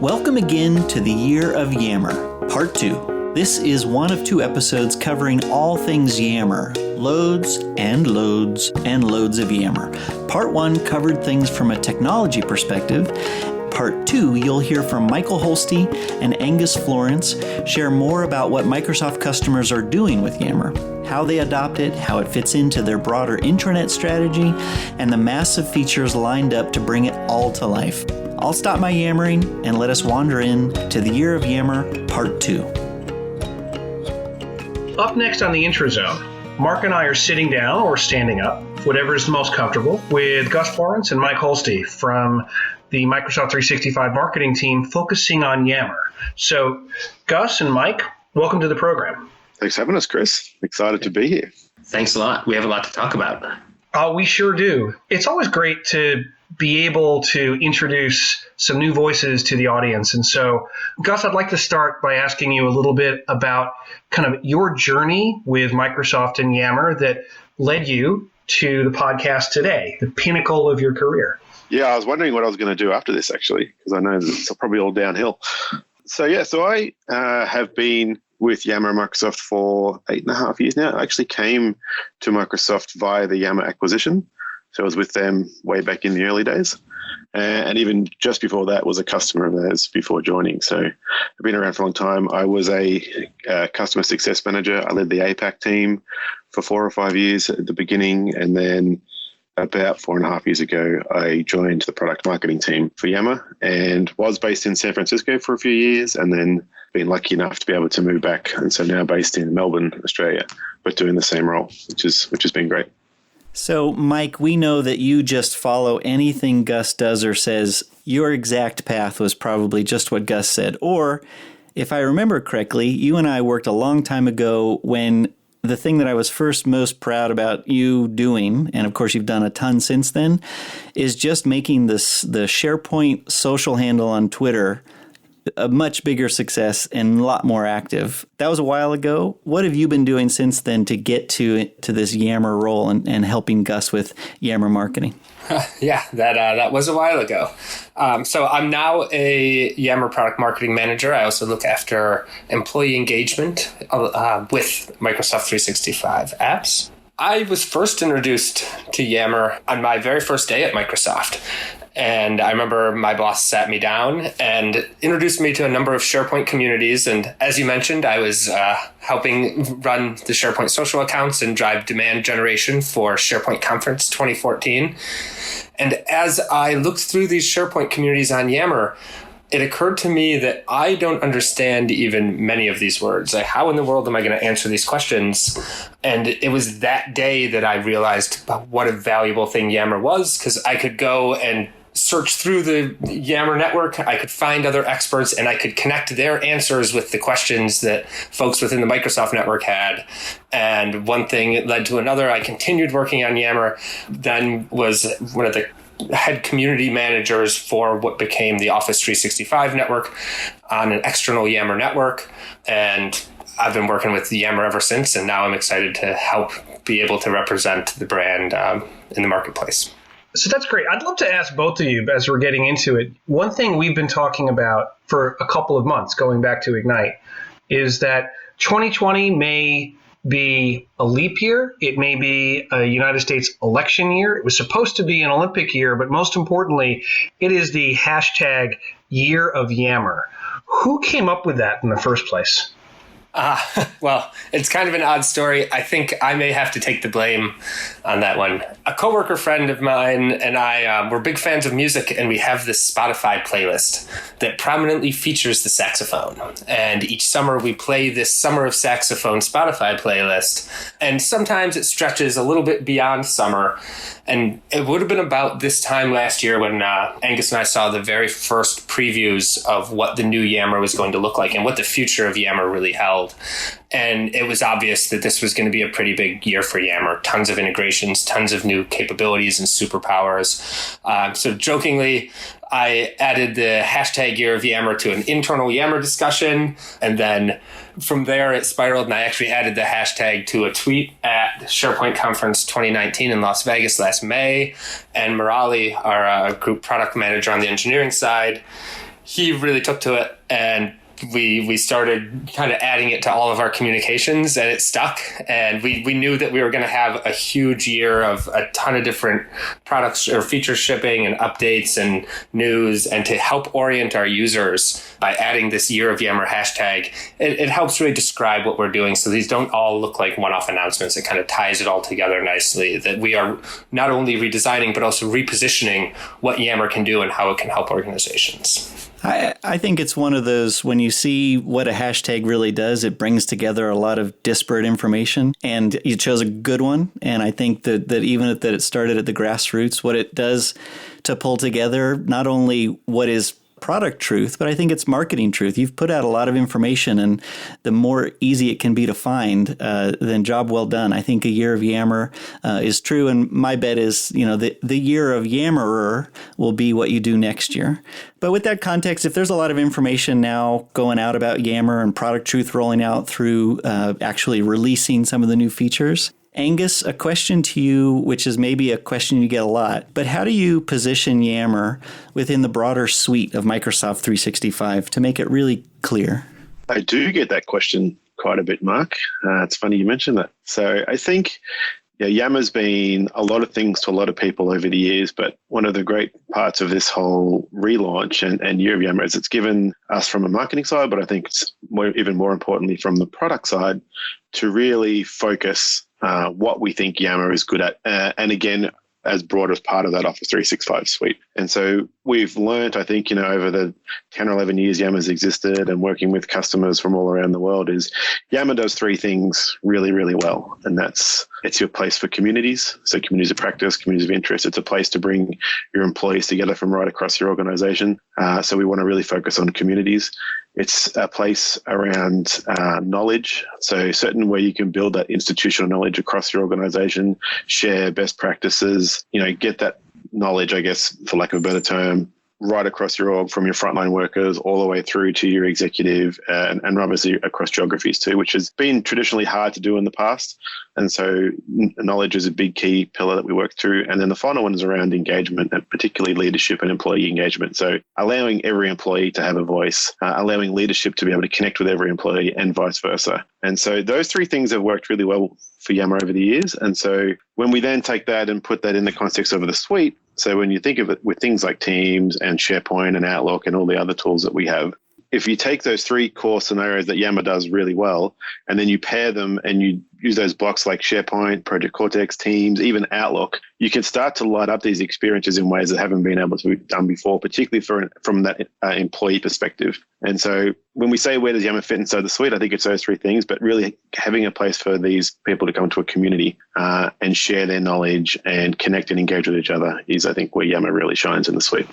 Welcome again to the Year of Yammer, Part 2. This is one of 2 episodes covering all things Yammer, loads and loads and loads of Yammer. Part 1 covered things from a technology perspective. Part 2, you'll hear from Michael Holste and Angus Florance share more about what Microsoft customers are doing with Yammer, how they adopt it, how it fits into their broader intranet strategy, and the massive features lined up to bring it all to life. I'll stop my yammering and let us wander in to the Year of Yammer, Part 2. Up next on the intro zone, Mark and I are sitting down or standing up, whatever is the most comfortable, with Gus Florance and Mike Holste from the Microsoft 365 marketing team focusing on Yammer. So, Gus and Mike, welcome to the program. Thanks for having us, Chris. Excited to be here. Thanks a lot. We have a lot to talk about. We sure do. It's always great to be able to introduce some new voices to the audience. And so, Gus, I'd like to start by asking you a little bit about kind of your journey with Microsoft and Yammer that led you to the podcast today, the pinnacle of your career. Yeah, I was wondering what I was going to do after this, actually, because I know it's probably all downhill. So I have been with Yammer and Microsoft for 8.5 years now. I actually came to Microsoft via the Yammer acquisition. So I was with them way back in the early days. And even just before that was a customer of theirs before joining. So I've been around for a long time. I was a customer success manager. I led the APAC team for 4 or 5 years at the beginning. And then about 4.5 years ago, I joined the product marketing team for Yammer and was based in San Francisco for a few years and then been lucky enough to be able to move back. And so now based in Melbourne, Australia, but doing the same role, which has been great. So, Mike, we know that you just follow anything Gus does or says. Your exact path was probably just what Gus said. Or, if I remember correctly, you and I worked a long time ago when the thing that I was first most proud about you doing, and of course you've done a ton since then, is just making the SharePoint social handle on Twitter a much bigger success and a lot more active. That was a while ago. What have you been doing since then to get to this Yammer role and helping Gus with Yammer marketing? Yeah, that was a while ago. So I'm now a Yammer product marketing manager. I also look after employee engagement with Microsoft 365 apps. I was first introduced to Yammer on my very first day at Microsoft. And I remember my boss sat me down and introduced me to a number of SharePoint communities. And as you mentioned, I was helping run the SharePoint social accounts and drive demand generation for SharePoint Conference 2014. And as I looked through these SharePoint communities on Yammer, it occurred to me that I don't understand even many of these words. Like, how in the world am I going to answer these questions? And it was that day that I realized what a valuable thing Yammer was, because I could go and search through the Yammer network. I could find other experts and I could connect their answers with the questions that folks within the Microsoft network had. And one thing led to another. I continued working on Yammer, then was one of the head community managers for what became the Office 365 network on an external Yammer network. And I've been working with Yammer ever since. And now I'm excited to help be able to represent the brand in the marketplace. So that's great. I'd love to ask both of you as we're getting into it. One thing we've been talking about for a couple of months, going back to Ignite, is that 2020 may be a leap year. It may be a United States election year. It was supposed to be an Olympic year, but most importantly, it is the hashtag Year of Yammer. Who came up with that in the first place? Well, it's kind of an odd story. I think I may have to take the blame on that one. A coworker friend of mine and I were big fans of music, and we have this Spotify playlist that prominently features the saxophone. And each summer we play this Summer of Saxophone Spotify playlist. And sometimes it stretches a little bit beyond summer. And it would have been about this time last year when Angus and I saw the very first previews of what the new Yammer was going to look like and what the future of Yammer really held. And it was obvious that this was going to be a pretty big year for Yammer. Tons of integrations, tons of new capabilities and superpowers. So jokingly, I added the hashtag Year of Yammer to an internal Yammer discussion. And then from there, it spiraled, and I actually added the hashtag to a tweet at SharePoint Conference 2019 in Las Vegas last May. And Murali, our group product manager on the engineering side, he really took to it, and we started kind of adding it to all of our communications, and it stuck. And we knew that we were going to have a huge year of a ton of different products or features shipping and updates and news. And to help orient our users by adding this Year of Yammer hashtag, it helps really describe what we're doing. So these don't all look like one-off announcements. It kind of ties it all together nicely, that we are not only redesigning, but also repositioning what Yammer can do and how it can help organizations. I think it's one of those, when you see what a hashtag really does, it brings together a lot of disparate information, and you chose a good one. And I think that even that it started at the grassroots, what it does to pull together not only what is product truth, but I think it's marketing truth. You've put out a lot of information, and the more easy it can be to find, then job well done. I think a Year of Yammer is true, and my bet is, the Year of Yammerer will be what you do next year. But with that context, if there's a lot of information now going out about Yammer and product truth rolling out through actually releasing some of the new features, Angus, a question to you, which is maybe a question you get a lot, but how do you position Yammer within the broader suite of Microsoft 365 to make it really clear? I do get that question quite a bit, Mark. It's funny you mentioned that. So I think Yammer's been a lot of things to a lot of people over the years, but one of the great parts of this whole relaunch and Year of Yammer is it's given us, from a marketing side, but I think it's even more importantly from the product side, to really focus what we think Yammer is good at. And again, as broad as part of that Office 365 suite. And so we've learned, I think, over the 10 or 11 years Yammer's existed and working with customers from all around the world, is Yammer does three things really, really well. And it's your place for communities. So communities of practice, communities of interest. It's a place to bring your employees together from right across your organization. So we want to really focus on communities. It's a place around knowledge. So certain where you can build that institutional knowledge across your organization, share best practices, get that knowledge, I guess, for lack of a better term, right across your org, from your frontline workers all the way through to your executive, and obviously across geographies too, which has been traditionally hard to do in the past. And so knowledge is a big key pillar that we work through. And then the final one is around engagement, and particularly leadership and employee engagement. So allowing every employee to have a voice, allowing leadership to be able to connect with every employee, and vice versa. And so those three things have worked really well for Yammer over the years. And so when we then take that and put that in the context of the suite, so when you think of it with things like Teams and SharePoint and Outlook and all the other tools that we have, if you take those three core scenarios that Yammer does really well, and then you pair them and you use those blocks like SharePoint, Project Cortex, Teams, even Outlook, you can start to light up these experiences in ways that haven't been able to be done before, particularly from that employee perspective. And so when we say where does Yammer fit inside the suite, I think it's those three things, but really having a place for these people to come to a community and share their knowledge and connect and engage with each other is, I think, where Yammer really shines in the suite.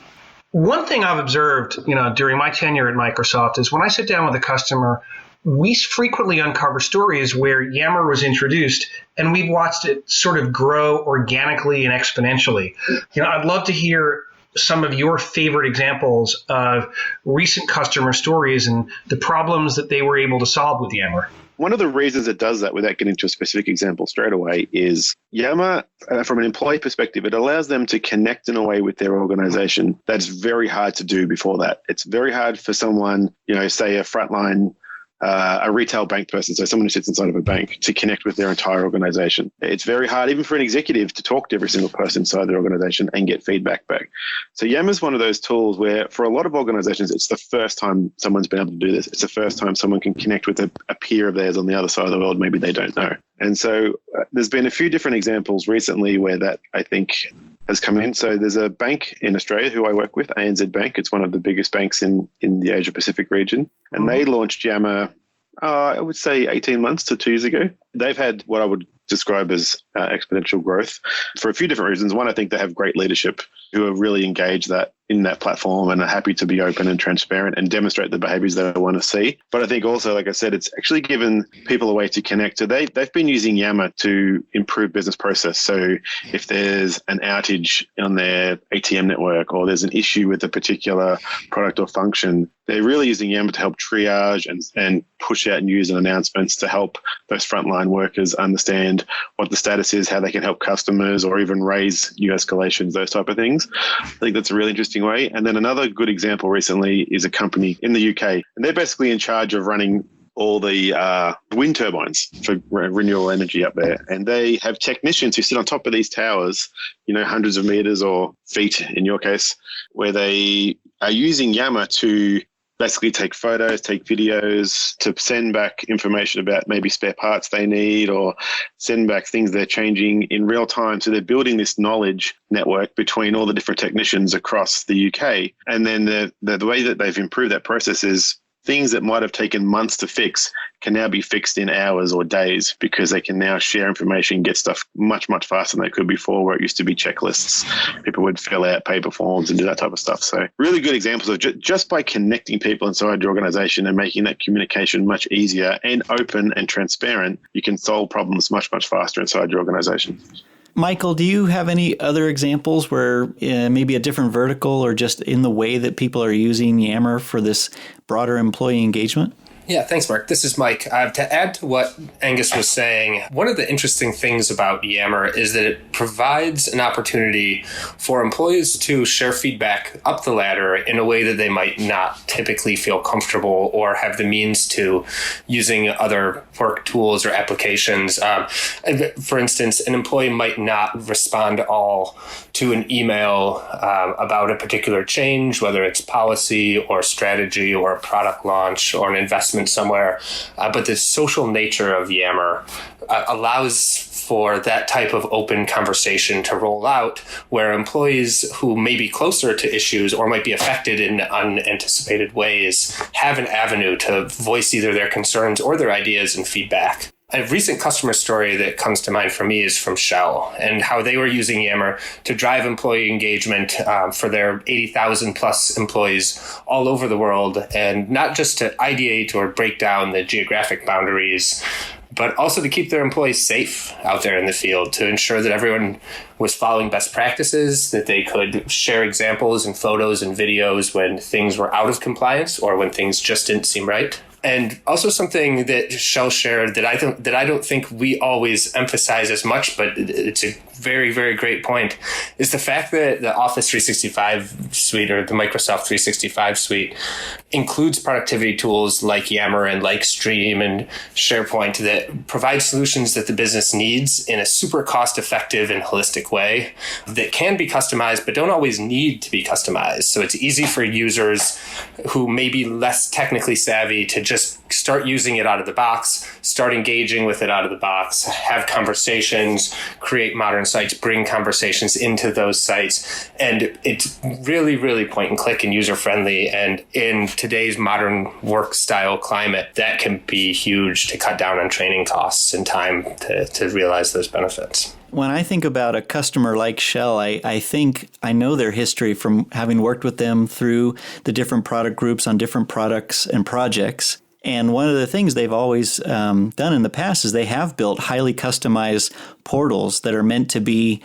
One thing I've observed, during my tenure at Microsoft is when I sit down with a customer, we frequently uncover stories where Yammer was introduced and we've watched it sort of grow organically and exponentially. I'd love to hear some of your favorite examples of recent customer stories and the problems that they were able to solve with Yammer. One of the reasons it does that, without getting to a specific example straight away, is Yammer, from an employee perspective, it allows them to connect in a way with their organization that's very hard to do before that. It's very hard for someone, say a frontline, a retail bank person, so someone who sits inside of a bank, to connect with their entire organization. It's very hard even for an executive to talk to every single person inside their organization and get feedback back. So Yammer is one of those tools where for a lot of organizations, it's the first time someone's been able to do this. It's the first time someone can connect with a peer of theirs on the other side of the world, maybe they don't know. And so there's been a few different examples recently where that, I think, has come in. So there's a bank in Australia who I work with, ANZ Bank. It's one of the biggest banks in the Asia Pacific region. And they launched Yammer, I would say 18 months to 2 years ago. They've had what I would describe as exponential growth for a few different reasons. One, I think they have great leadership who are really engaged in that platform and are happy to be open and transparent and demonstrate the behaviors they want to see. But I think also, like I said, it's actually given people a way to connect. So they've been using Yammer to improve business process. So if there's an outage on their ATM network or there's an issue with a particular product or function, they're really using Yammer to help triage and push out news and announcements to help those frontline workers understand understand what the status is, how they can help customers, or even raise new escalations, those type of things. I think that's a really interesting way. And then another good example recently is a company in the UK, and they're basically in charge of running all the wind turbines for renewable energy up there. And they have technicians who sit on top of these towers, hundreds of meters or feet in your case, where they are using Yammer to basically take photos, take videos, to send back information about maybe spare parts they need, or send back things they're changing in real time. So they're building this knowledge network between all the different technicians across the UK. And then the way that they've improved that process is things that might have taken months to fix can now be fixed in hours or days, because they can now share information, get stuff much, much faster than they could before, where it used to be checklists. People would fill out paper forms and do that type of stuff. So really good examples of just by connecting people inside your organization and making that communication much easier and open and transparent, you can solve problems much, much faster inside your organization. Michael, do you have any other examples where maybe a different vertical or just in the way that people are using Yammer for this broader employee engagement? Yeah, thanks, Mark. This is Mike. To add to what Angus was saying, one of the interesting things about Yammer is that it provides an opportunity for employees to share feedback up the ladder in a way that they might not typically feel comfortable or have the means to using other work tools or applications. For instance, an employee might not respond all to an email about a particular change, whether it's policy or strategy or a product launch or an investment somewhere, but the social nature of Yammer allows for that type of open conversation to roll out, where employees who may be closer to issues or might be affected in unanticipated ways have an avenue to voice either their concerns or their ideas and feedback. A recent customer story that comes to mind for me is from Shell, and how they were using Yammer to drive employee engagement for their 80,000 plus employees all over the world, and not just to ideate or break down the geographic boundaries, but also to keep their employees safe out there in the field, to ensure that everyone was following best practices, that they could share examples and photos and videos when things were out of compliance or when things just didn't seem right. And also something that Shell shared that I don't think we always emphasize as much, but it's a very, very great point, is the fact that the Office 365 suite, or the Microsoft 365 suite, includes productivity tools like Yammer and like Stream and SharePoint that provide solutions that the business needs in a super cost-effective and holistic way that can be customized, but don't always need to be customized. So it's easy for users who may be less technically savvy to just start using it out of the box, start engaging with it out of the box, have conversations, create modern sites, bring conversations into those sites. And it's really, really point and click and user friendly. And in today's modern work style climate, that can be huge to cut down on training costs and time to realize those benefits. When I think about a customer like Shell, I think I know their history from having worked with them through the different product groups on different products and projects. And one of the things they've always done in the past is they have built highly customized portals that are meant to be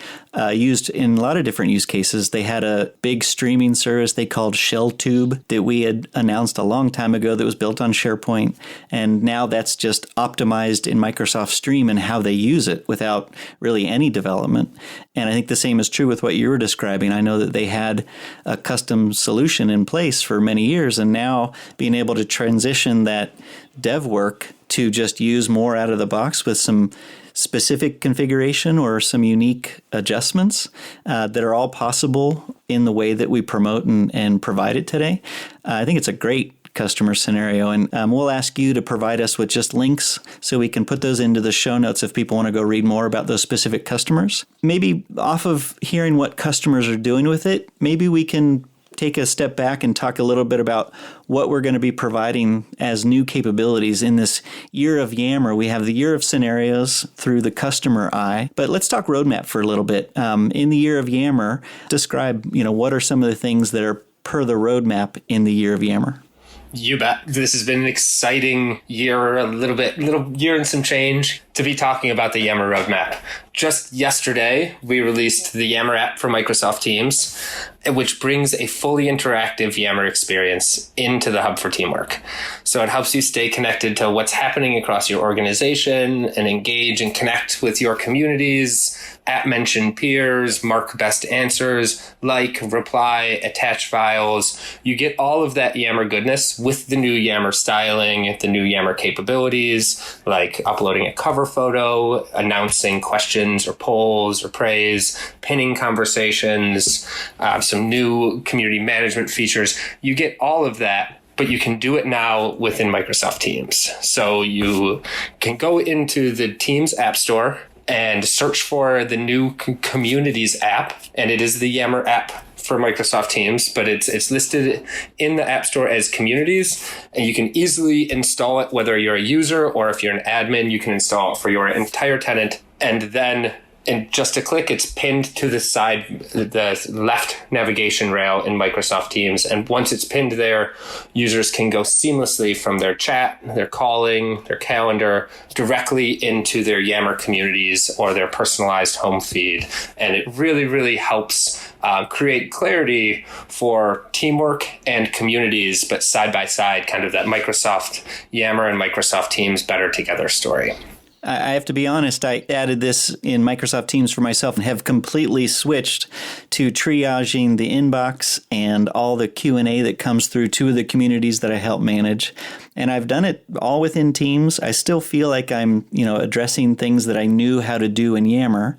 used in a lot of different use cases. They had a big streaming service they called ShellTube that we had announced a long time ago that was built on SharePoint. And now that's just optimized in Microsoft Stream and how they use it without really any development. And I think the same is true with what you were describing. I know that they had a custom solution in place for many years, and now being able to transition that dev work to just use more out of the box with some specific configuration or some unique adjustments that are all possible in the way that we promote and provide it today. I think it's a great customer scenario, and we'll ask you to provide us with just links so we can put those into the show notes if people want to go read more about those specific customers. Maybe off of hearing what customers are doing with it, maybe we can take a step back and talk a little bit about what we're going to be providing as new capabilities in this Year of Yammer. We have the Year of Scenarios through the customer eye, but let's talk roadmap for a little bit. In the Year of Yammer, describe, what are some of the things that are per the roadmap in the Year of Yammer? You bet. This has been an exciting year, little year and some change to be talking about the Yammer roadmap. Just yesterday, we released the Yammer app for Microsoft Teams, which brings a fully interactive Yammer experience into the hub for teamwork. So it helps you stay connected to what's happening across your organization and engage and connect with your communities, at-mentioned peers, mark best answers, like, reply, attach files. You get all of that Yammer goodness with the new Yammer styling, the new Yammer capabilities, like uploading a cover photo, announcing questions or polls or praise, pinning conversations, some new community management features. You get all of that, but you can do it now within Microsoft Teams. So you can go into the Teams App Store and search for the new Communities app, and it is the Yammer app for Microsoft Teams, but it's listed in the App Store as Communities, and you can easily install it whether you're a user or if you're an admin. You can install it for your entire tenant, and then in just a click, it's pinned to the side, the left navigation rail in Microsoft Teams. And once it's pinned there, users can go seamlessly from their chat, their calling, their calendar, directly into their Yammer communities or their personalized home feed. And it really, really helps create clarity for teamwork and communities, but side by side, kind of that Microsoft Yammer and Microsoft Teams better together story. I have to be honest, I added this in Microsoft Teams for myself and have completely switched to triaging the inbox and all the Q&A that comes through two of the communities that I help manage. And I've done it all within Teams. I still feel like I'm, addressing things that I knew how to do in Yammer.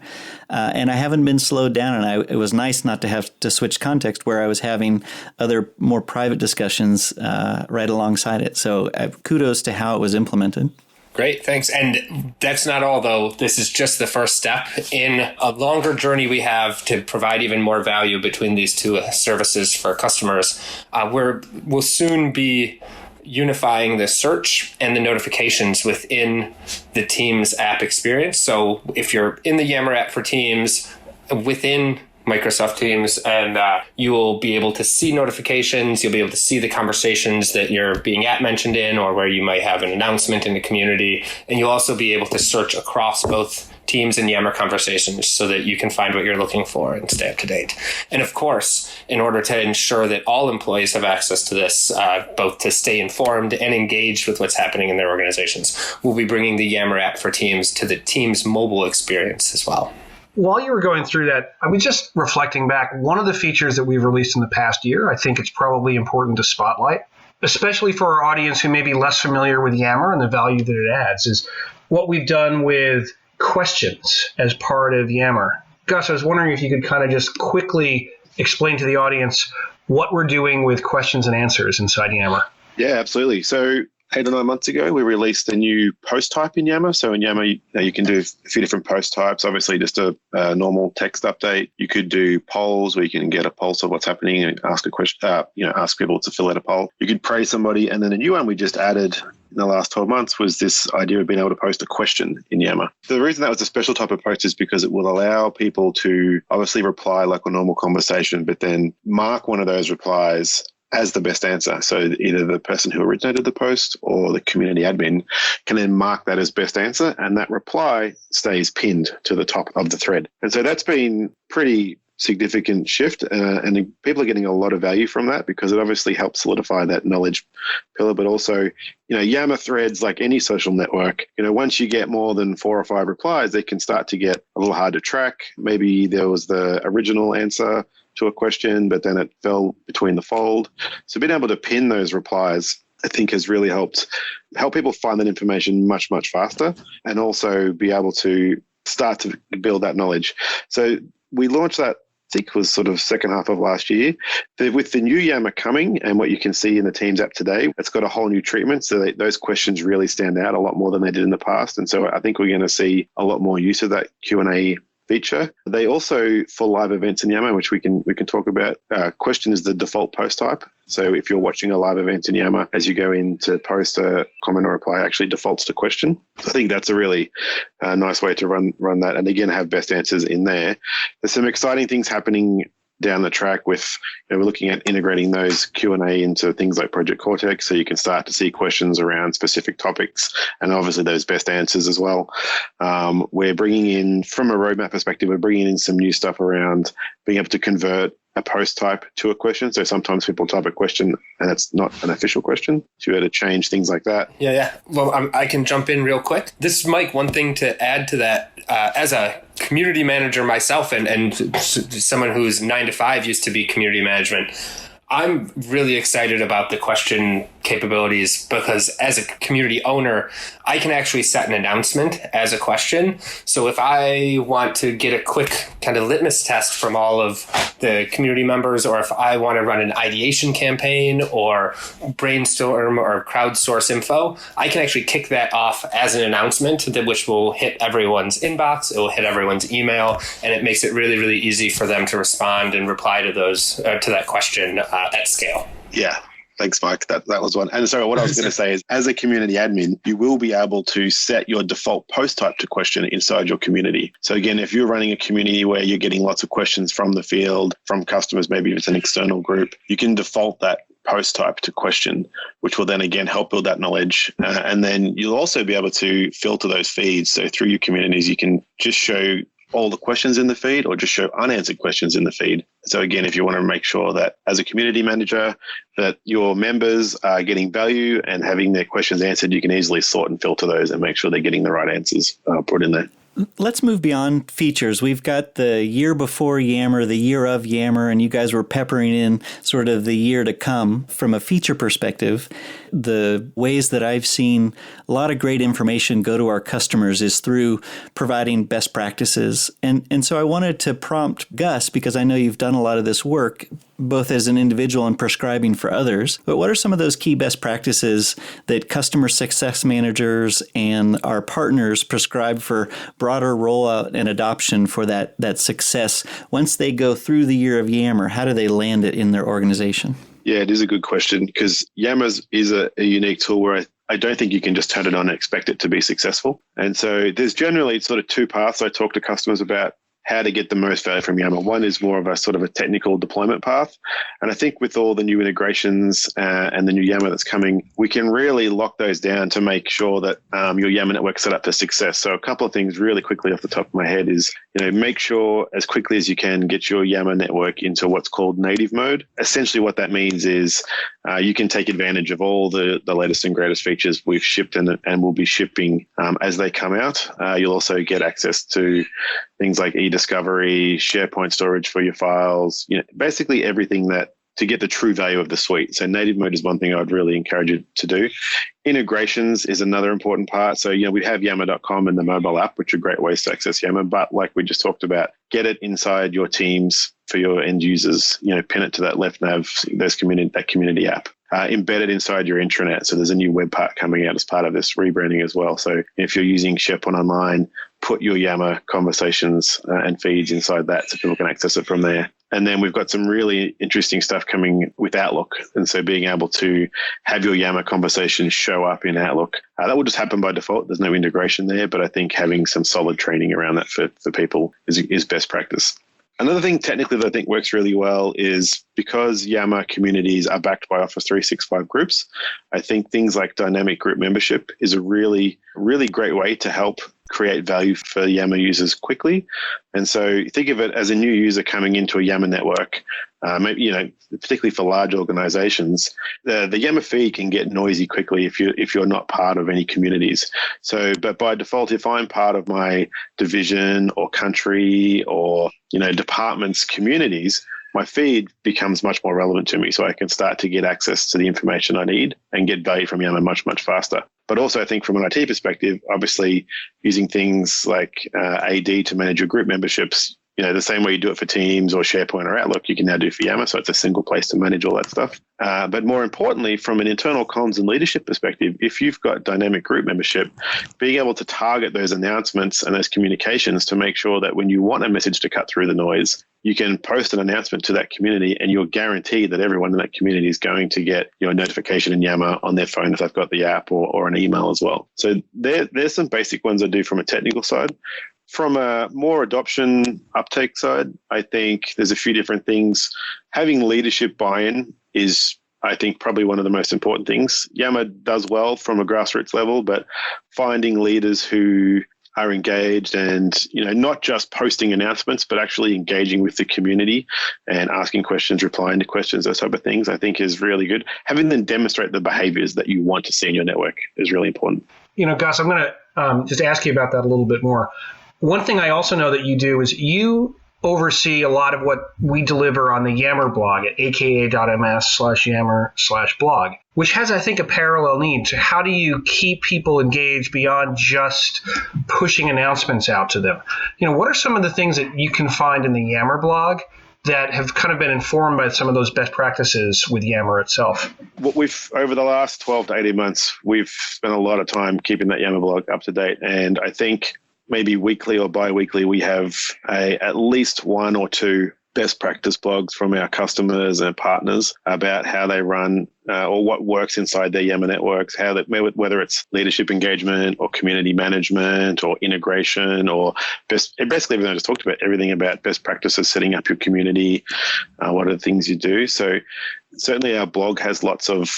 And I haven't been slowed down. And it was nice not to have to switch context where I was having other more private discussions right alongside it. So kudos to how it was implemented. Great, thanks. And that's not all, though. This is just the first step in a longer journey we have to provide even more value between these two services for customers. We'll soon be unifying the search and the notifications within the Teams app experience. So if you're in the Yammer app for Teams, within Microsoft Teams, and you will be able to see notifications. You'll be able to see the conversations that you're being mentioned in, or where you might have an announcement in the community. And you'll also be able to search across both Teams and Yammer conversations so that you can find what you're looking for and stay up to date. And of course, in order to ensure that all employees have access to this, both to stay informed and engaged with what's happening in their organizations, we'll be bringing the Yammer app for Teams to the Teams mobile experience as well. While you were going through that, I was just reflecting back. One of the features that we've released in the past year, I think it's probably important to spotlight, especially for our audience who may be less familiar with Yammer and the value that it adds, is what we've done with questions as part of Yammer. Gus, I was wondering if you could kind of just quickly explain to the audience what we're doing with questions and answers inside Yammer. Yeah, absolutely. So 8 or 9 months ago, we released a new post type in Yammer. So in Yammer, you can do a few different post types. Obviously, just a normal text update. You could do polls where you can get a pulse of what's happening and ask a question. Ask people to fill out a poll. You could praise somebody, and then a new one we just added in the last 12 months was this idea of being able to post a question in Yammer. The reason that was a special type of post is because it will allow people to obviously reply like a normal conversation, but then mark one of those replies as the best answer. So either the person who originated the post or the community admin can then mark that as best answer, and that reply stays pinned to the top of the thread. And so that's been pretty significant shift, and people are getting a lot of value from that because it obviously helps solidify that knowledge pillar. But also, Yammer threads, like any social network, once you get more than 4 or 5 replies, they can start to get a little hard to track. Maybe there was the original answer to a question, but then it fell between the fold. So being able to pin those replies, I think, has really help people find that information much, much faster, and also be able to start to build that knowledge. So we launched that, I think, was sort of second half of last year. With the new Yammer coming and what you can see in the Teams app today, it's got a whole new treatment. So those questions really stand out a lot more than they did in the past. And so I think we're going to see a lot more use of that Q&A feature. They also, for live events in Yammer, which we can talk about, question is the default post type. So if you're watching a live event in Yammer, as you go in to post a comment or reply, actually defaults to question. I think that's a really nice way to run that. And again, have best answers in there. There's some exciting things happening down the track with, we're looking at integrating those Q&A into things like Project Cortex, so you can start to see questions around specific topics and obviously those best answers as well. We're bringing in, from a roadmap perspective, we're bringing in some new stuff around being able to convert a post type to a question. So sometimes people type a question and it's not an official question. So you're able to change things like that. Yeah. Well, I can jump in real quick. This is Mike. One thing to add to that, as a community manager myself and someone who's 9 to 5 used to be community management, I'm really excited about the question capabilities because as a community owner, I can actually set an announcement as a question. So if I want to get a quick kind of litmus test from all of the community members, or if I want to run an ideation campaign or brainstorm or crowdsource info, I can actually kick that off as an announcement which will hit everyone's inbox. It will hit everyone's email, and it makes it really, really easy for them to respond and reply to those to that question at scale. Yeah. Thanks, Mike. That was one. And so what I was going to say is, as a community admin, you will be able to set your default post type to question inside your community. So again, if you're running a community where you're getting lots of questions from the field, from customers, maybe if it's an external group, you can default that post type to question, which will then again help build that knowledge. And then you'll also be able to filter those feeds. So through your communities, you can just show all the questions in the feed or just show unanswered questions in the feed. So again, if you want to make sure that as a community manager that your members are getting value and having their questions answered, you can easily sort and filter those and make sure they're getting the right answers put in there. Let's move beyond features. We've got the year before Yammer, the year of Yammer, and you guys were peppering in sort of the year to come. From a feature perspective, the ways that I've seen a lot of great information go to our customers is through providing best practices. And so I wanted to prompt Gus, because I know you've done a lot of this work, both as an individual and prescribing for others. But what are some of those key best practices that customer success managers and our partners prescribe for broader rollout and adoption for that success once they go through the year of Yammer? How do they land it in their organization? Yeah, it is a good question, because Yammer is a unique tool where I don't think you can just turn it on and expect it to be successful. And so there's generally sort of two paths I talk to customers about how to get the most value from Yammer. One is more of a sort of a technical deployment path. And I think with all the new integrations and the new Yammer that's coming, we can really lock those down to make sure that your Yammer network is set up for success. So a couple of things really quickly off the top of my head is, make sure as quickly as you can get your Yammer network into what's called native mode. Essentially what that means is you can take advantage of all the latest and greatest features we've shipped and will be shipping as they come out. You'll also get access to things like e-discovery, SharePoint storage for your files, basically everything that to get the true value of the suite. So native mode is one thing I'd really encourage you to do. Integrations is another important part. So, we have yammer.com and the mobile app, which are great ways to access Yammer. But like we just talked about, get it inside your teams for your end users, pin it to that left nav, that community app. Embed it inside your intranet. So there's a new web part coming out as part of this rebranding as well. So if you're using SharePoint Online, put your Yammer conversations and feeds inside that so people can access it from there. And then we've got some really interesting stuff coming with Outlook. And so being able to have your Yammer conversations show up in Outlook, that will just happen by default. There's no integration there, but I think having some solid training around that for people is best practice. Another thing technically that I think works really well is because Yammer communities are backed by Office 365 groups, I think things like dynamic group membership is a really, really great way to help create value for Yammer users quickly. And so think of it as a new user coming into a Yammer network, maybe, particularly for large organizations, the Yammer feed can get noisy quickly if you're not part of any communities. So, but by default, if I'm part of my division or country or, departments communities, my feed becomes much more relevant to me. So I can start to get access to the information I need and get value from Yammer much, much faster. But also I think from an IT perspective, obviously using things like AD to manage your group memberships, the same way you do it for Teams or SharePoint or Outlook, you can now do for Yammer. So it's a single place to manage all that stuff. But more importantly, from an internal comms and leadership perspective, if you've got dynamic group membership, being able to target those announcements and those communications to make sure that when you want a message to cut through the noise, you can post an announcement to that community and you're guaranteed that everyone in that community is going to get a notification in Yammer on their phone if they've got the app or an email as well. So there's some basic ones I do from a technical side. From a more adoption uptake side, I think there's a few different things. Having leadership buy-in is, I think, probably one of the most important things. Yammer does well from a grassroots level, but finding leaders who are engaged and, not just posting announcements, but actually engaging with the community and asking questions, replying to questions, those type of things, I think is really good. Having them demonstrate the behaviors that you want to see in your network is really important. Gus, I'm going to just ask you about that a little bit more. One thing I also know that you do is you oversee a lot of what we deliver on the Yammer blog at aka.ms/yammer/blog, which has, I think, a parallel need to how do you keep people engaged beyond just pushing announcements out to them? What are some of the things that you can find in the Yammer blog that have kind of been informed by some of those best practices with Yammer itself? Over the last 12 to 18 months, we've spent a lot of time keeping that Yammer blog up to date. And I think maybe weekly or bi-weekly, we have at least one or two best practice blogs from our customers and partners about how they run or what works inside their Yammer networks, whether it's leadership engagement or community management or integration or basically everything I just talked about, everything about best practices, setting up your community, what are the things you do. So certainly our blog has lots of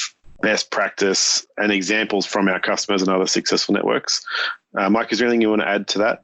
best practice and examples from our customers and other successful networks. Mike, is there anything you want to add to that?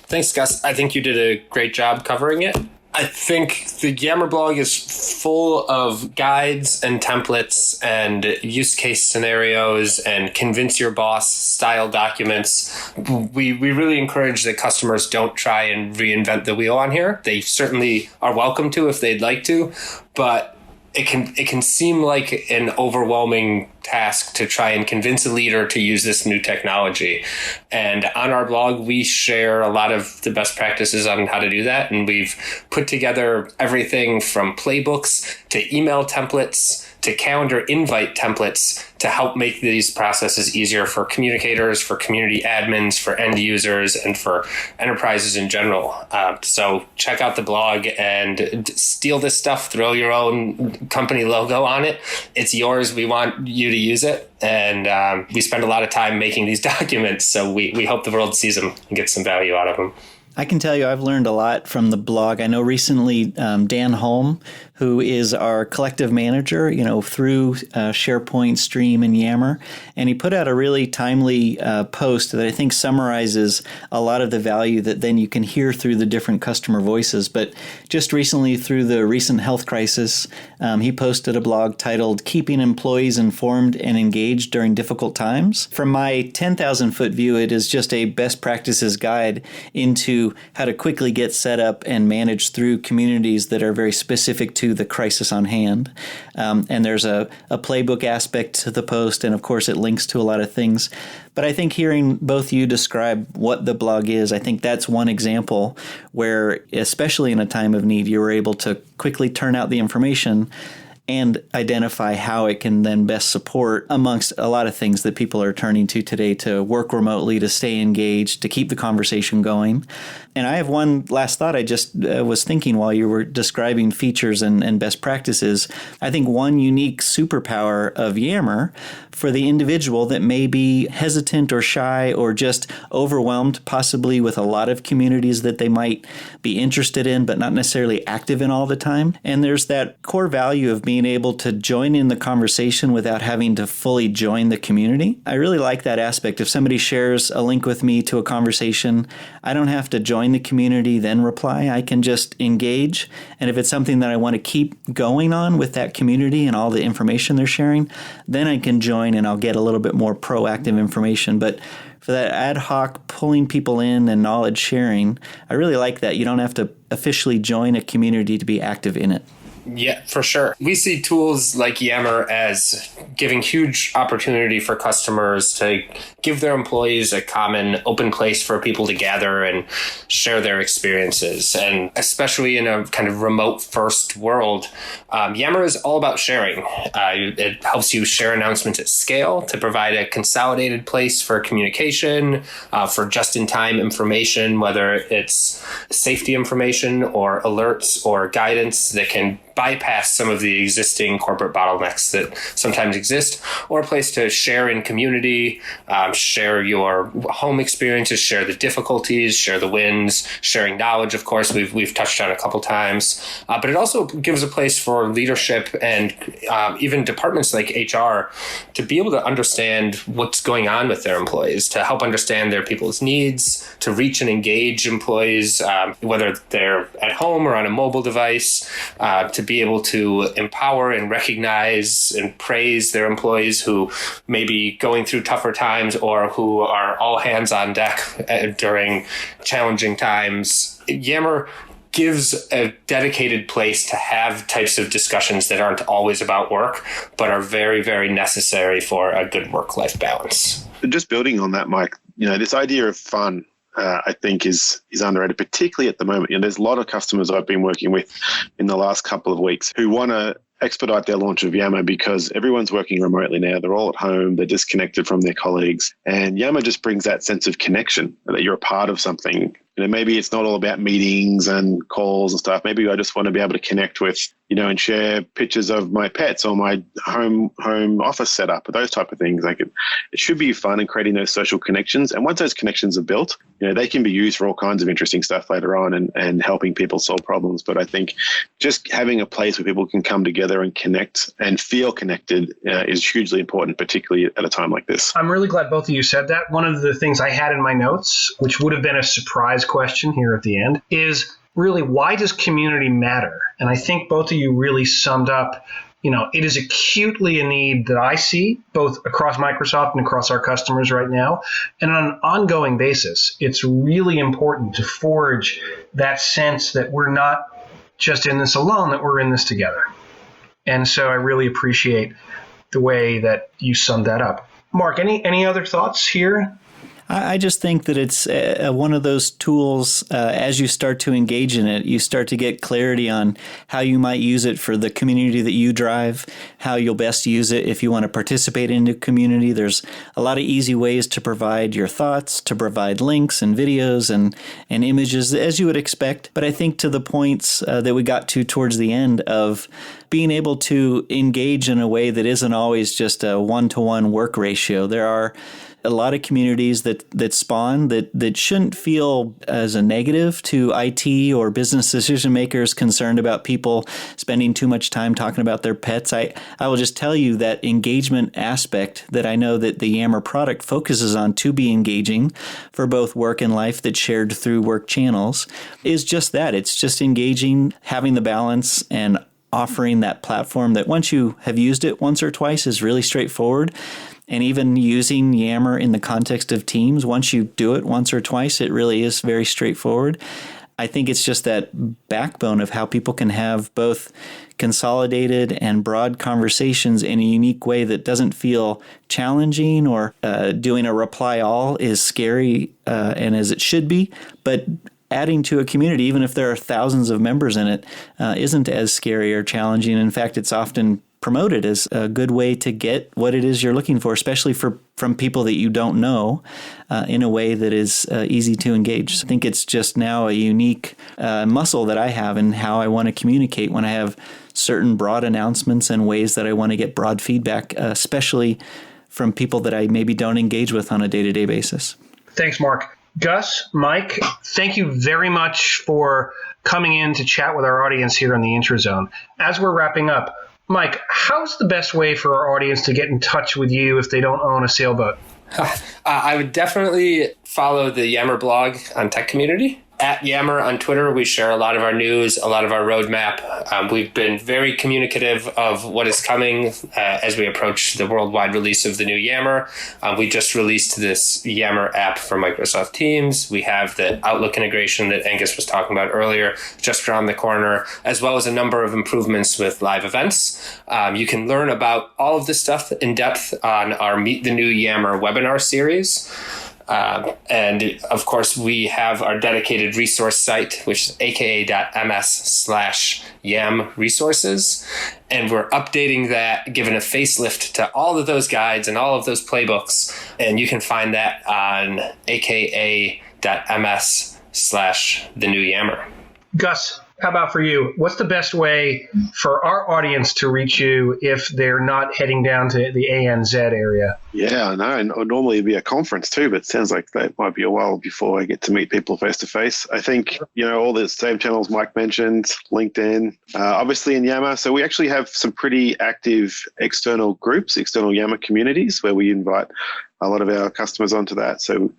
Thanks, Gus. I think you did a great job covering it. I think the Yammer blog is full of guides and templates and use case scenarios and convince your boss style documents. We really encourage that customers don't try and reinvent the wheel on here. They certainly are welcome to if they'd like to, but it can seem like an overwhelming task to try and convince a leader to use this new technology. And on our blog, we share a lot of the best practices on how to do that. And we've put together everything from playbooks to email templates to calendar invite templates to help make these processes easier for communicators, for community admins, for end users, and for enterprises in general. So check out the blog and steal this stuff, throw your own company logo on it. It's yours. We want you to use it. And we spend a lot of time making these documents, so we hope the world sees them and gets some value out of them. I can tell you I've learned a lot from the blog. I know recently Dan Holm, who is our collective manager, through SharePoint, Stream, and Yammer, and he put out a really timely post that I think summarizes a lot of the value that then you can hear through the different customer voices. But just recently, through the recent health crisis, he posted a blog titled "Keeping Employees Informed and Engaged During Difficult Times." From my 10,000-foot view, it is just a best practices guide into how to quickly get set up and manage through communities that are very specific to the crisis on hand. And there's a playbook aspect to the post, and of course it links to a lot of things. But I think hearing both you describe what the blog is, I think that's one example where, especially in a time of need, you were able to quickly turn out the information and identify how it can then best support amongst a lot of things that people are turning to today to work remotely, to stay engaged, to keep the conversation going. And I have one last thought I just was thinking while you were describing features and best practices. I think one unique superpower of Yammer for the individual that may be hesitant or shy or just overwhelmed possibly with a lot of communities that they might be interested in but not necessarily active in all the time. And there's that core value of being able to join in the conversation without having to fully join the community. I really like that aspect. If somebody shares a link with me to a conversation, I don't have to join the community, then reply. I can just engage. And if it's something that I want to keep going on with that community and all the information they're sharing, then I can join and I'll get a little bit more proactive information. But for that ad hoc pulling people in and knowledge sharing, I really like that. You don't have to officially join a community to be active in it. Yeah, for sure. We see tools like Yammer as giving huge opportunity for customers to give their employees a common open place for people to gather and share their experiences. And especially in a kind of remote first world, Yammer is all about sharing. It helps you share announcements at scale to provide a consolidated place for communication, for just-in-time information, whether it's safety information or alerts or guidance that can bypass some of the existing corporate bottlenecks that sometimes exist, or a place to share in community, share your home experiences, share the difficulties, share the wins, sharing knowledge, of course, we've touched on a couple times. But it also gives a place for leadership and even departments like HR to be able to understand what's going on with their employees, to help understand their people's needs, to reach and engage employees, whether they're at home or on a mobile device, to be able to empower and recognize and praise their employees who may be going through tougher times or who are all hands on deck during challenging times. Yammer gives a dedicated place to have types of discussions that aren't always about work, but are very, very necessary for a good work-life balance. Just building on that, Mike, this idea of fun, I think is underrated, particularly at the moment. There's a lot of customers I've been working with in the last couple of weeks who want to expedite their launch of Yammer because everyone's working remotely now. They're all at home. They're disconnected from their colleagues. And Yammer just brings that sense of connection, that you're a part of something. Maybe it's not all about meetings and calls and stuff. Maybe I just want to be able to connect with, and share pictures of my pets or my home office setup, or those type of things. It should be fun in creating those social connections. And once those connections are built, they can be used for all kinds of interesting stuff later on and helping people solve problems. But I think just having a place where people can come together and connect and feel connected is hugely important, particularly at a time like this. I'm really glad both of you said that. One of the things I had in my notes, which would have been a surprise question here at the end, is really, why does community matter? And I think both of you really summed up, it is acutely a need that I see both across Microsoft and across our customers right now. And on an ongoing basis, it's really important to forge that sense that we're not just in this alone, that we're in this together. And so I really appreciate the way that you summed that up. Mark, any other thoughts here? I just think that it's one of those tools, as you start to engage in it, you start to get clarity on how you might use it for the community that you drive, how you'll best use it if you want to participate in a community. There's a lot of easy ways to provide your thoughts, to provide links and videos and images, as you would expect. But I think to the points that we got to towards the end of being able to engage in a way that isn't always just a one-to-one work ratio. There are a lot of communities that spawn that shouldn't feel as a negative to IT or business decision makers concerned about people spending too much time talking about their pets. I will just tell you that engagement aspect that I know that the Yammer product focuses on to be engaging for both work and life that's shared through work channels is just that. It's just engaging, having the balance, and offering that platform that once you have used it once or twice is really straightforward. And even using Yammer in the context of teams, once you do it once or twice, it really is very straightforward. I think it's just that backbone of how people can have both consolidated and broad conversations in a unique way that doesn't feel challenging, or doing a reply all is scary, and as it should be. But adding to a community, even if there are thousands of members in it, isn't as scary or challenging. In fact, it's often promoted as a good way to get what it is you're looking for, especially from people that you don't know, in a way that is easy to engage. I think it's just now a unique muscle that I have in how I want to communicate when I have certain broad announcements and ways that I want to get broad feedback, especially from people that I maybe don't engage with on a day-to-day basis. Thanks, Mark. Gus, Mike, thank you very much for coming in to chat with our audience here on the Intro Zone. As we're wrapping up, Mike, how's the best way for our audience to get in touch with you if they don't own a sailboat? I would definitely follow the Yammer blog on Tech Community. At Yammer on Twitter, we share a lot of our news, a lot of our roadmap. We've been very communicative of what is coming as we approach the worldwide release of the new Yammer. We just released this Yammer app for Microsoft Teams. We have the Outlook integration that Angus was talking about earlier just around the corner, as well as a number of improvements with live events. You can learn about all of this stuff in depth on our Meet the New Yammer webinar series. And of course, we have our dedicated resource site, which is aka.ms/yam resources. And we're updating that, giving a facelift to all of those guides and all of those playbooks. And you can find that on aka.ms/thenewYammer. Gus, how about for you? What's the best way for our audience to reach you if they're not heading down to the ANZ area? Yeah, I know. And normally it'd be a conference too, but it sounds like that might be a while before I get to meet people face to face. I think, all the same channels Mike mentioned, LinkedIn, obviously in Yammer. So we actually have some pretty active external groups, external Yammer communities where we invite a lot of our customers onto that. So,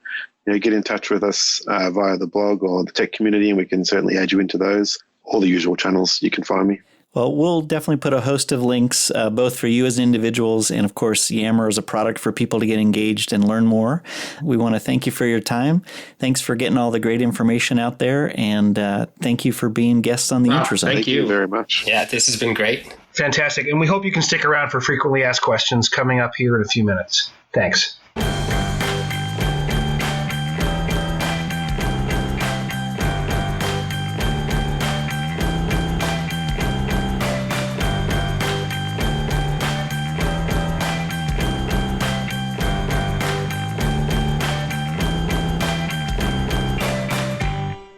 get in touch with us via the blog or the tech community, and we can certainly add you into those. All the usual channels you can find me. Well, we'll definitely put a host of links, both for you as individuals and, of course, Yammer as a product for people to get engaged and learn more. We want to thank you for your time. Thanks for getting all the great information out there, and thank you for being guests on the Intrazone. Thank you very much. Yeah, this has been great. Fantastic. And we hope you can stick around for frequently asked questions coming up here in a few minutes. Thanks.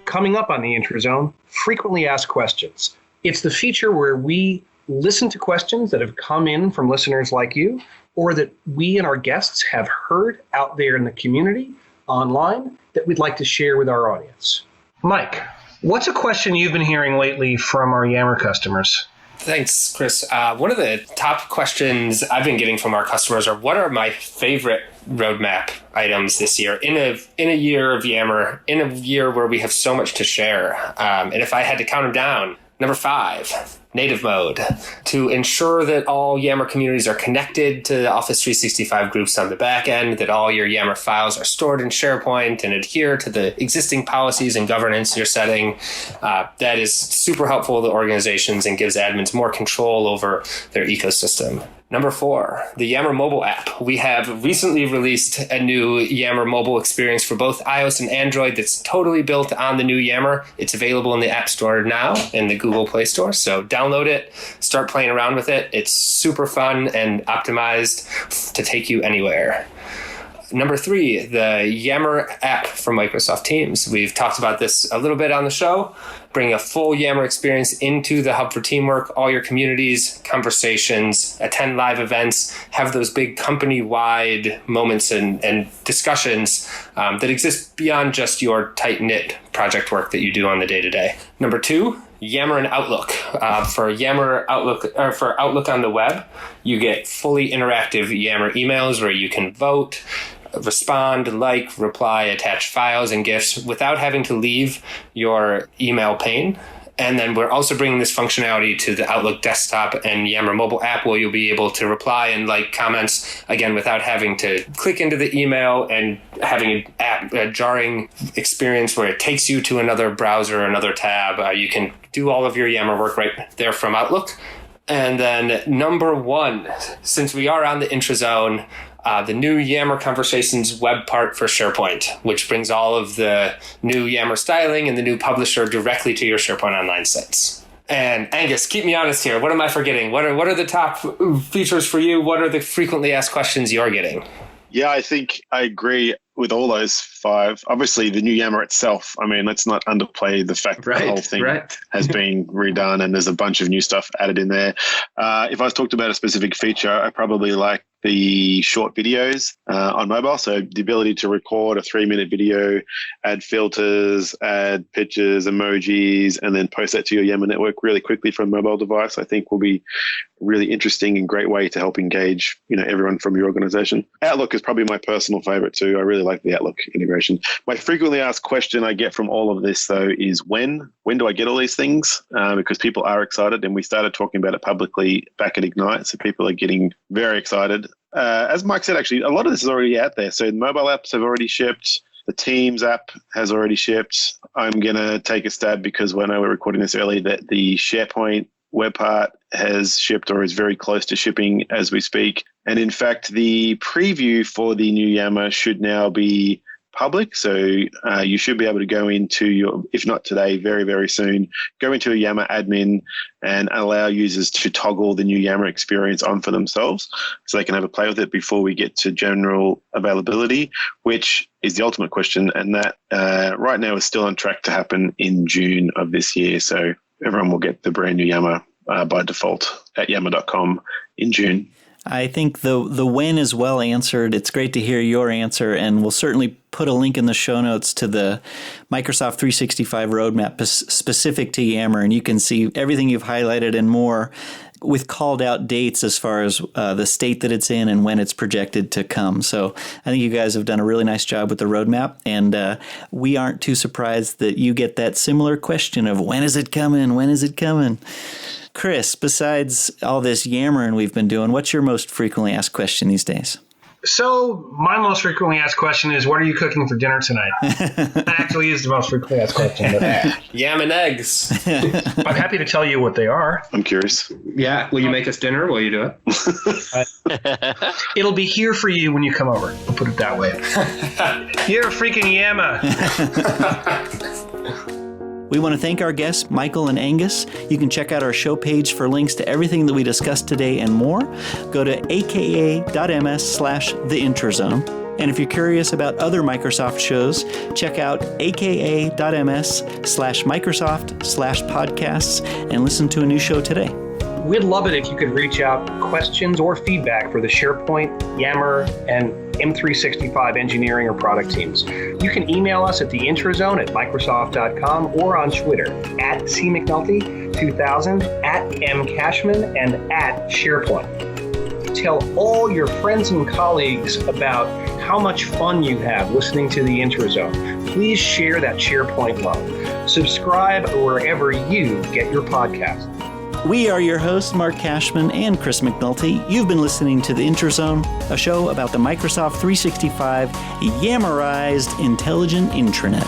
Coming up on the Intrazone, frequently asked questions. It's the feature where we listen to questions that have come in from listeners like you, or that we and our guests have heard out there in the community, online, that we'd like to share with our audience. Mike, what's a question you've been hearing lately from our Yammer customers? Thanks, Chris. One of the top questions I've been getting from our customers are, what are my favorite roadmap items this year in a year of Yammer, in a year where we have so much to share? And if I had to count them down, number 5, native mode, to ensure that all Yammer communities are connected to the Office 365 groups on the back end, that all your Yammer files are stored in SharePoint and adhere to the existing policies and governance you're setting. That is super helpful to organizations and gives admins more control over their ecosystem. Number 4, the Yammer mobile app. We have recently released a new Yammer mobile experience for both iOS and Android that's totally built on the new Yammer. It's available in the App Store now in the Google Play Store. So download it, start playing around with it. It's super fun and optimized to take you anywhere. Number 3, the Yammer app for Microsoft Teams. We've talked about this a little bit on the show. Bring a full Yammer experience into the hub for teamwork, all your communities, conversations, attend live events, have those big company-wide moments and discussions that exist beyond just your tight-knit project work that you do on the day-to-day. Number 2, Yammer and Outlook. For Yammer Outlook, or for Outlook on the web, you get fully interactive Yammer emails where you can vote, respond, reply, attach files and GIFs without having to leave your email pane. And then we're also bringing this functionality to the Outlook desktop and Yammer mobile app, where you'll be able to reply and like comments, again, without having to click into the email and having a jarring experience where it takes you to another browser, another tab. You can do all of your Yammer work right there from Outlook. And then number 1, since we are on the Intrazone, the new Yammer Conversations web part for SharePoint, which brings all of the new Yammer styling and the new publisher directly to your SharePoint Online sites. And Angus, keep me honest here. What am I forgetting? What are the top features for you? What are the frequently asked questions you're getting? Yeah, I think I agree with all those 5. Obviously, the new Yammer itself, I mean, let's not underplay the fact that the whole thing has been redone and there's a bunch of new stuff added in there. If I was talked about a specific feature, I probably like the short videos on mobile. So the ability to record a 3-minute video, add filters, add pictures, emojis, and then post that to your Yammer network really quickly from a mobile device, I think will be a really interesting and great way to help engage, everyone from your organization. Outlook is probably my personal favorite too. I really like the Outlook integration. My frequently asked question I get from all of this though is when do I get all these things? Because people are excited, and we started talking about it publicly back at Ignite. So people are getting very excited. As Mike said, actually, a lot of this is already out there. So the mobile apps have already shipped. The Teams app has already shipped. I'm going to take a stab because when I were recording this early, that the SharePoint web part has shipped or is very close to shipping as we speak. And in fact, the preview for the new Yammer should now be public. So you should be able to go into your, if not today, very, very soon, go into a Yammer admin and allow users to toggle the new Yammer experience on for themselves so they can have a play with it before we get to general availability, which is the ultimate question. And that right now is still on track to happen in June of this year. So everyone will get the brand new Yammer by default at yammer.com in June. I think the when is well answered. It's great to hear your answer, and we'll certainly put a link in the show notes to the Microsoft 365 roadmap specific to Yammer, and you can see everything you've highlighted and more with called out dates as far as the state that it's in and when it's projected to come. So I think you guys have done a really nice job with the roadmap, and we aren't too surprised that you get that similar question of when is it coming? When is it coming? Chris, besides all this yammering we've been doing, what's your most frequently asked question these days? So my most frequently asked question is, what are you cooking for dinner tonight? That actually is the most frequently asked question. Yam and eggs. I'm happy to tell you what they are. I'm curious. Yeah. Will you make us dinner? Will you do it? It'll be here for you when you come over. I'll put it that way. You're a freaking Yammer. We want to thank our guests, Michael and Angus. You can check out our show page for links to everything that we discussed today and more. Go to aka.ms/theinterzone. And if you're curious about other Microsoft shows, check out aka.ms/Microsoft/podcasts and listen to a new show today. We'd love it if you could reach out questions or feedback for the SharePoint, Yammer, and M365 engineering or product teams. You can email us at theinterzone@microsoft.com or on Twitter @CMcNulty2000, @MCashman, and @SharePoint. Tell all your friends and colleagues about how much fun you have listening to the Interzone. Please share that SharePoint love. Subscribe wherever you get your podcast. We are your hosts, Mark Cashman and Chris McNulty. You've been listening to The Interzone, a show about the Microsoft 365 Yammerized Intelligent Intranet.